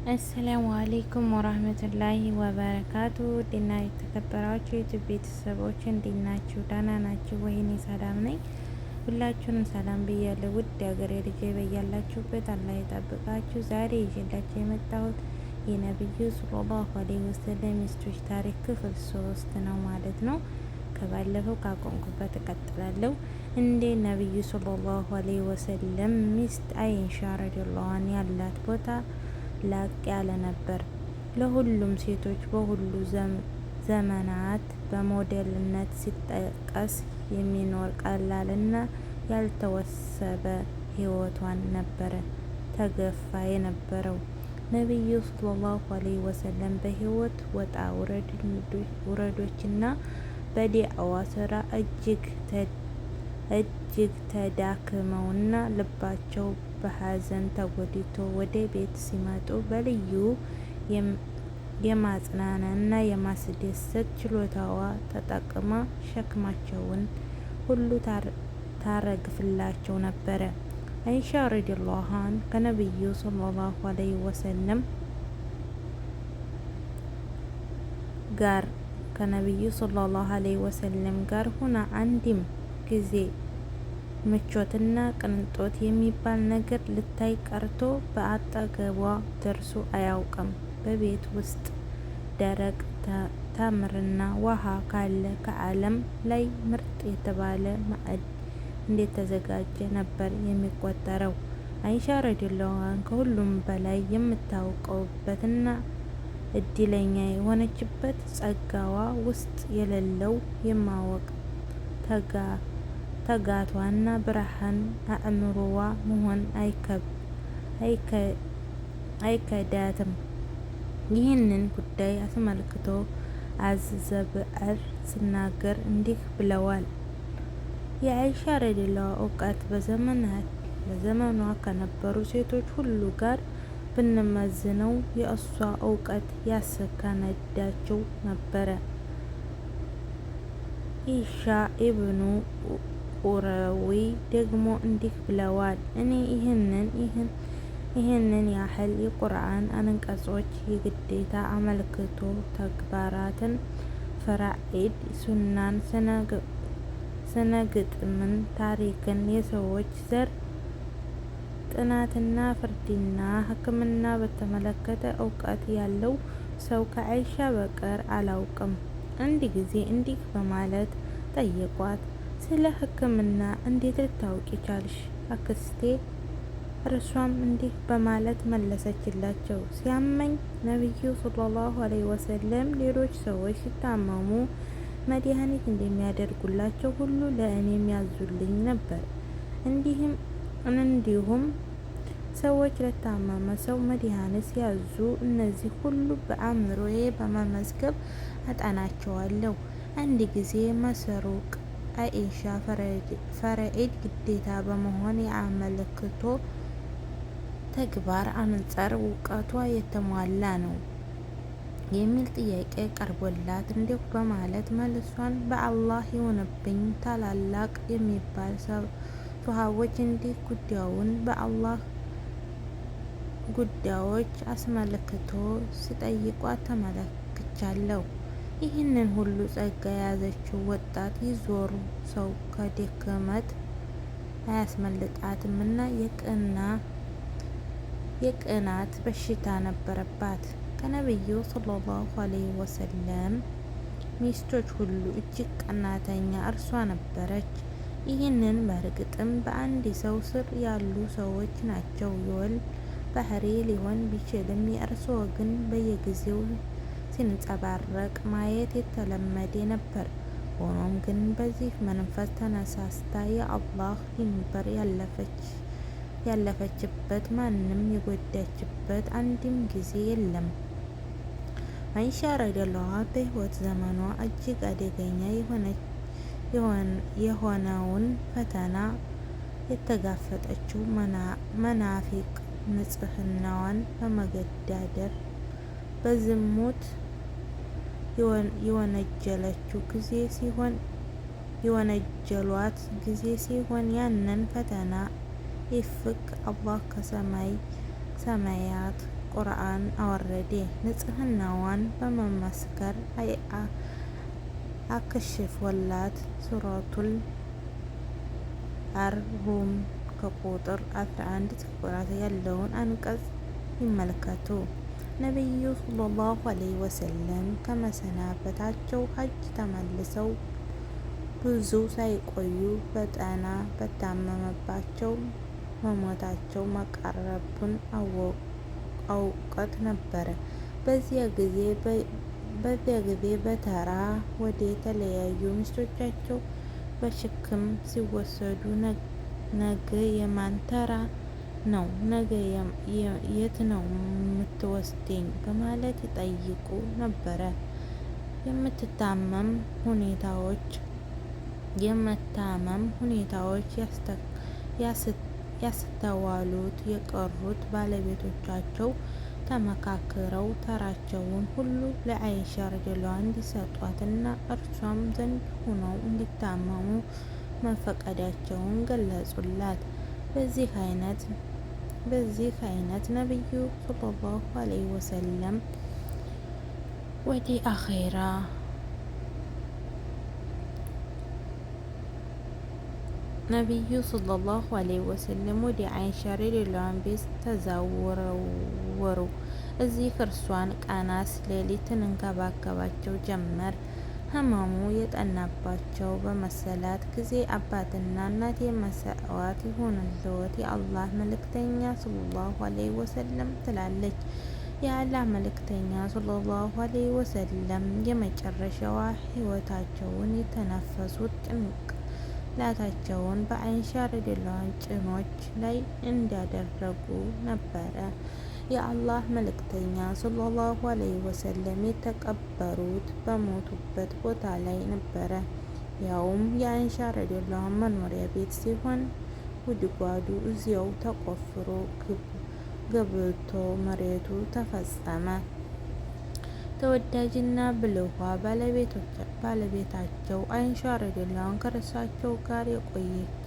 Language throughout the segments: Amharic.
አሰላሙ አሌይኩም ወራህመቱላሂ ወበረካቱ። ዲና የተከበራችሁ የዩቲዩብ ቤተሰቦች እንዴት ናችሁ? ደህና ናችሁ ወይ? እኔ ሰላም ነኝ። ሁላችሁንም ሰላም ብያለሁ። ውድ የሀገሬ ልጅ በያላችሁበት አላህ ይጠብቃችሁ። ዛሬ ይዤላችሁ የመጣሁት የነብዩ ሰለላሁ ዐለይሂ ወሰለም ሚስቶች ታሪክ ክፍል 3 ነው ማለት ነው። ከባለፈው ካቆምኩበት እቀጥላለሁ። እንደ ነብዩ ሰለላሁ ዐለይሂ ወሰለም ሚስት አይሻ ረዲየላሁ ዐንሃ ያላት ቦታ ላቅ ያለ ነበር። ለሁሉም ሴቶች በሁሉ ዘመናት በሞዴልነት ሲጠቀስ የሚኖር ቀላልና ያልተወሰበ ሕይወቷን ነበረ ተገፋ የነበረው። ነብዩ ሰለላሁ ዐለይሂ ወሰለም በሕይወት ወጣ ውረዶችና በዲዕዋ ስራ እጅግ ተዳክመውና ልባቸው በሐዘን ተጎድቶ ወደ ቤት ሲመጡ በልዩ የማጽናናትና የማስደሰት ችሎታዋ ተጠቅማ ሸክማቸውን ሁሉ ታረግፍላቸው ነበረ። አይሻ ረዲየላሁ ዐንሃ ከነብዩ ሰለላሁ ዐለይሂ ወሰለም ጋር ሆና አንድም ጊዜ ምቾትና ቅንጦት የሚባል ነገር ልታይ ቀርቶ በአጠገቧ ደርሶ አያውቅም። በቤት ውስጥ ደረቅ ተምርና ውሃ ካለ ከዓለም ላይ ምርጥ የተባለ ማዕድ እንደተዘጋጀ ነበር የሚቆጠረው። አይሻ ረዲየላሁ ዐንሃ ከሁሉም በላይ የምታውቀውበትና እድለኛ የሆነችበት ጸጋዋ ውስጥ የሌለው የማወቅ ተጋቷና ብርሃን አእምሮዋ መሆን አይከዳትም። ይህንን ጉዳይ አስመልክቶ አዘብዕር ሲናገር እንዲህ ብለዋል። የአይሻ ረዲየላሁ እውቀት በዘመኗ ከነበሩ ሴቶች ሁሉ ጋር ብንመዝነው የእሷ እውቀት ያስከነዳቸው ነበረ። ኢሻ ኢብኑ ኡረዊ ደግሞ እንዲህ ብለዋል። እኔ ይህንን ያህል የቁርአን አንቀጾች፣ የግዴታ አመልክቶ ተግባራትን፣ ፈራኢድ፣ ሱናን፣ ስነ ግጥምን፣ ታሪክን፣ የሰዎች ዘር ጥናትና ፍርድና ሕክምና በተመለከተ እውቀት ያለው ሰው ከአይሻ በቀር አላውቅም። አንድ ጊዜ እንዲህ በማለት ጠየቋት፣ ስለ ሕክምና እንዴት ልታውቂ ቻልሽ አክስቴ? እርሷም እንዲህ በማለት መለሰችላቸው፣ ሲያመኝ ነብዩ ሰለላሁ ዐለይሂ ወሰለም ሌሎች ሰዎች ሲታመሙ መድኃኒት እንደሚያደርጉላቸው ሁሉ ለእኔም ያዙልኝ ነበር። እንዲሁም ሰዎች ለታመመ ሰው መድኃኒት ሲያዙ እነዚህ ሁሉ በአእምሮዬ በመመዝገብ አጠናቸዋለሁ። አንድ ጊዜ መስሩቅ አይሻ ፈራኢድ ግዴታ በመሆን የአመልክቶ ተግባር አንጻር እውቀቷ የተሟላ ነው የሚል ጥያቄ ቀርቦላት እንዲህ በማለት መልሷን በአላህ ይሁንብኝ ታላላቅ የሚባል ሱሐቦች እንዲህ ጉዳዩን በአላህ ጉዳዮች አስመልክቶ ሲጠይቋት ተመልክቻለሁ። ይህንን ሁሉ ጸጋ የያዘችው ወጣት የዞሩ ሰው ከድክመት አያስመልጣትምና የቅናት በሽታ ነበረባት። ከነብዩ ሰለላሁ ዐለይሂ ወሰለም ሚስቶች ሁሉ እጅግ ቀናተኛ እርሷ ነበረች። ይህንን በእርግጥም በአንድ ሰው ስር ያሉ ሰዎች ናቸው የወል ባህሪ ሊሆን ቢችልም የእርስዎ ግን በየጊዜው ሲንጸባረቅ ማየት የተለመደ ነበር። ሆኖም ግን በዚህ መንፈስ ተነሳስታ የአላህ ድንበር ያለፈችበት ማንም የጎዳችበት አንድም ጊዜ የለም። አይሻ ረዲየላሁ ዐንሃ በሕይወት ዘመኗ እጅግ አደገኛ የሆነውን ፈተና የተጋፈጠችው መናፊቅ ንጽሕናዋን በመገዳደር በዝሙት የወነጀሏት ጊዜ ሲሆን ያንን ፈተና ኢፍክ አላህ ከሰማያት ቁርአን አወረደ። ንጽህናዋን በመመስከር አክሽፎላት ሱረቱል አር-ሩም ከቁጥር 11 እስከ 14 ያለውን አንቀጽ ይመልከቱ። ነቢዩ ሰለላሁ ዐለይሂ ወሰለም ከመሰናበታቸው ሐጅ ተመልሰው ብዙ ሳይቆዩ በጠና በታመመባቸው መሞታቸው መቃረቡን አውቀት ነበረ። በዚያ ጊዜ በተራ ወደ ተለያዩ ሚስቶቻቸው በሽክም ሲወሰዱ ነገ የማን ተራ ነው? ነገ የት ነው የምትወስደኝ? በማለት ይጠይቁ ነበረ። የመታመም ሁኔታዎች ያስተዋሉት የቀሩት ባለቤቶቻቸው ተመካክረው ተራቸውን ሁሉ ለአይሻ ረዲየላሁ እንዲሰጧትና እርሷም ዘንድ ሆነው እንዲታመሙ መፈቀዳቸውን ገለጹላት። በዚህ አይነት ነቢዩ ሰለላሁ ዐለይሂ ወሰለም ወደ አኼራ ወደ አይሻ ረዲየላሁ ቤት ተዛወሩ። እዚህ እርሷን ቀናስ ሌሊት እንከባከባቸው ጀመር። ህመሙ የጠናባቸው በመሰላት ጊዜ አባትና እናቴ መስዋዕት ይሁንልዎት የአላህ መልእክተኛ ሰለላሁ ዐለይሂ ወሰለም ትላለች። የአላህ መልእክተኛ ሰለላሁ ዐለይሂ ወሰለም የመጨረሻዋ ህይወታቸውን የተነፈሱት ጭንቅላታቸውን በአይሻ ረዲየላሁ ጭኖች ላይ እንዳደረጉ ነበረ። የአላህ መልእክተኛ ሰለላሁ ዐለይሂ ወሰለም የተቀበሩት በሞቱበት ቦታ ላይ ነበረ። ያውም የአይሻ ረዲየላሁ መኖሪያ ቤት ሲሆን ጉድጓዱ እዚያው ተቆፍሮ ገብቶ መሬቱ ተፈጸመ። ተወዳጅና ብልኋ ባለቤታቸው አይሻ ረዲየላሁ ከእርሳቸው ጋር የቆየች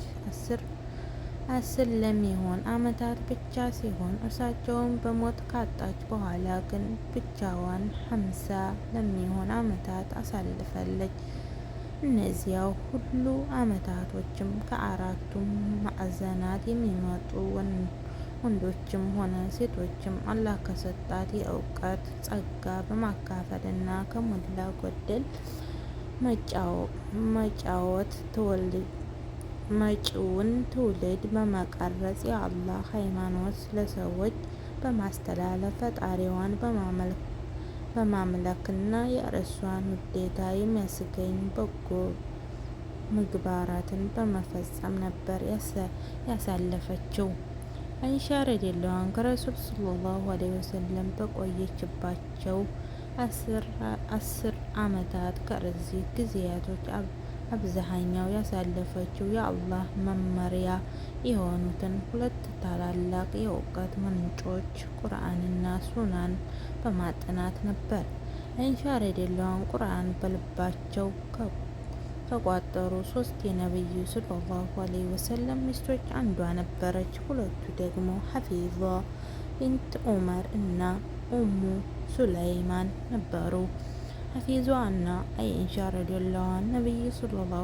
አስር ለሚሆን ዓመታት ብቻ ሲሆን እርሳቸውን በሞት ካጣች በኋላ ግን ብቻዋን 50 ለሚሆን ዓመታት አሳልፋለች። እነዚያ ሁሉ ዓመታቶችም ከአራቱም ማዕዘናት የሚመጡ ወንዶችም ሆነ ሴቶችም አላህ ከሰጣት የእውቀት ጸጋ በማካፈልና ከሞላ ጎደል መጫወት መጪውን ትውልድ በመቀረጽ የአላህ ሃይማኖት ለሰዎች በማስተላለፍ ፈጣሪዋን በማምለክና የእርሷን ውዴታ የሚያስገኝ በጎ ምግባራትን በመፈጸም ነበር ያሳለፈችው። አይሻ ረዲየላሁ ከረሱል ሰለላሁ ዐለይሂ ወሰለም በቆየችባቸው 10 ዓመታት ከእነዚህ ጊዜያቶች አብዛኛው ያሳለፈችው የአላህ መመሪያ የሆኑትን 2 ታላላቅ የእውቀት ምንጮች ቁርአንና ሱናን በማጥናት ነበር። አይሻ ረዲየላሁ ቁርአን በልባቸው ከቋጠሩ 3 የነቢዩ ሰለላሁ ዐለይሂ ወሰለም ሚስቶች አንዷ ነበረች። ሁለቱ ደግሞ ሐፊዛ ቢንት ዑመር እና ኡሙ ሱለይማን ነበሩ። ሐፊዛ እና አይሻ ረዲየላሁ ነቢዩ ሰለላሁ